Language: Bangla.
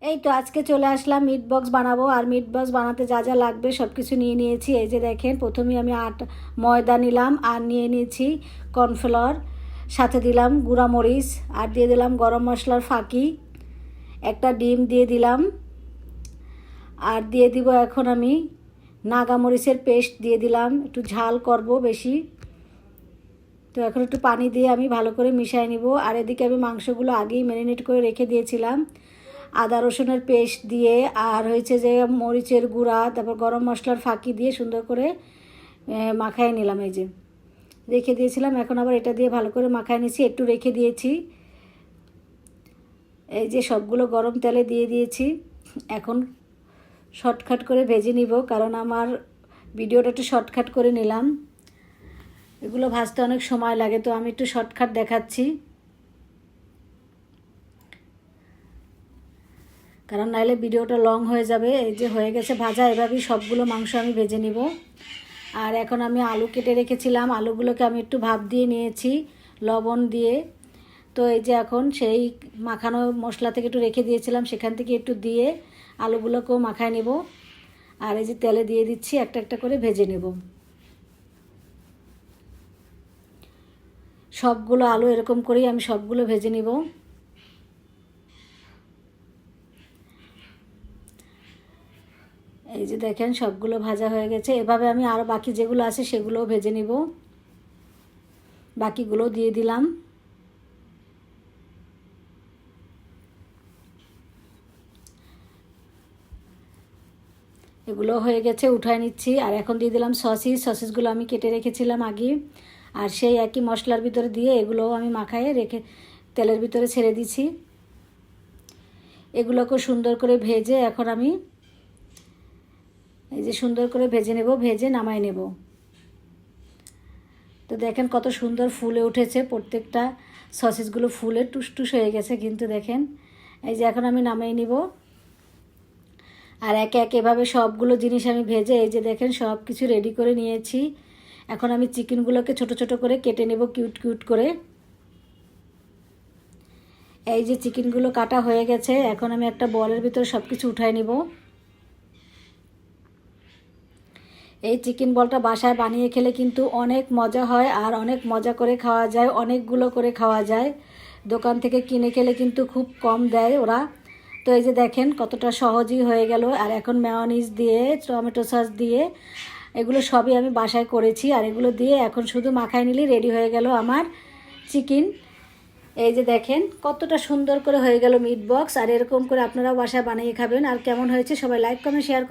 এই তো আজকে চলে আসলাম মিট বক্স বানাবো। আর মিট বক্স বানাতে যা যা লাগবে সব কিছু নিয়ে নিয়েছি। এই যে দেখেন, প্রথমেই আমি ময়দা নিলাম, আর নিয়ে নিয়েছি কর্নফ্লাওয়ার, সাথে দিলাম গুঁড়া মরিচ, আর দিয়ে দিলাম গরম মশলার ফাঁকি, একটা ডিম দিয়ে দিলাম, আর দিয়ে দিব এখন আমি নাগামরিচের পেস্ট দিয়ে দিলাম, একটু ঝাল করব বেশি। তো এখন একটু পানি দিয়ে আমি ভালো করে মিশিয়ে নিব। আর এদিকে আমি মাংসগুলো আগেই ম্যারিনেট করে রেখে দিয়েছিলাম, আদা রসুনের পেস্ট দিয়ে, আর হয়েছে যে মরিচের গুঁড়া, তারপর গরম মশলার ফাঁকি দিয়ে সুন্দর করে মাখায় নিলাম। এই যে রেখে দিয়েছিলাম, এখন আবার এটা দিয়ে ভালো করে মাখায় নিয়েছি, একটু রেখে দিয়েছি। এই যে সবগুলো গরম তেলে দিয়ে দিয়েছি। এখন শর্টকাট করে ভেজে নিব, কারণ আমার ভিডিওটা একটু শর্টকাট করে নিলাম। এগুলো ভাজতে অনেক সময় লাগে, তো আমি একটু শর্টকাট দেখাচ্ছি, কারণ নাহলে ভিডিওটা লং হয়ে যাবে। এই যে হয়ে গেছে ভাজা, এভাবেই সবগুলো মাংস আমি ভেজে নিব। আর এখন আমি আলু কেটে রেখেছিলাম, আলুগুলোকে আমি একটু ভাপ দিয়ে নিয়েছি লবণ দিয়ে। তো এই যে এখন সেই মাখানো মশলা থেকে একটু রেখে দিয়েছিলাম, সেখান থেকে একটু দিয়ে আলুগুলোকেও মাখায় নেব। আর এই যে তেলে দিয়ে দিচ্ছি, একটা একটা করে ভেজে নেব। সবগুলো আলু এরকম করেই আমি সবগুলো ভেজে নেব। এই যে দেখেন সবগুলো ভাজা হয়ে গেছে। এভাবে আমি আরও বাকি যেগুলো আছে সেগুলোও ভেজে নিব। বাকিগুলো দিয়ে দিলাম। এগুলো হয়ে গেছে, উঠায় নিচ্ছি। আর এখন দিয়ে দিলাম সসেসগুলো আমি কেটে রেখেছিলাম আগে, আর সেই একই মশলার ভিতরে দিয়ে এগুলোও আমি মাখায়ে রেখে তেলের ভিতরে ছেড়ে দিচ্ছি। এগুলোকে সুন্দর করে ভেজে এখন আমি এই যে সুন্দর করে ভেজে নেব, ভেজে নামাই নেব। তো দেখেন কত সুন্দর ফুলে উঠেছে, প্রত্যেকটা সসেসগুলো ফুলে টুসটুস হয়ে গেছে কিন্তু দেখেন। এই যে এখন আমি নামাই নিব। আর একে একে এভাবে সবগুলো জিনিস আমি ভেজে এই যে দেখেন সব কিছু রেডি করে নিয়েছি। এখন আমি চিকেনগুলোকে ছোট ছোট করে কেটে নেব, কিউট কিউট করে। এই যে চিকেনগুলো কাটা হয়ে গেছে, এখন আমি একটা বলের ভিতরে সব কিছু উঠাই নিব। এই চিকেন বলটা বাসায় বানিয়ে খেলে কিন্তু অনেক মজা হয়, আর অনেক মজা করে খাওয়া যায়, অনেকগুলো করে খাওয়া যায়। দোকান থেকে কিনে খেলে কিন্তু খুব কম দেয় ওরা। তো এই যে দেখেন কতটা সহজই হয়ে গেল। আর এখন মেয়োনিজ দিয়ে, টমেটো সস দিয়ে, এগুলো সবই আমি বাসায় করেছি। আর এগুলো দিয়ে এখন শুধু মাখায় নিলেই রেডি হয়ে গেল আমার চিকেন। এই যে দেখেন কতটা সুন্দর করে হয়ে গেল মিট বক্স। আর এরকম করে আপনারাও বাসায় বানিয়ে খাবেন। আর কেমন হয়েছে সবাই লাইক কমেন্ট শেয়ার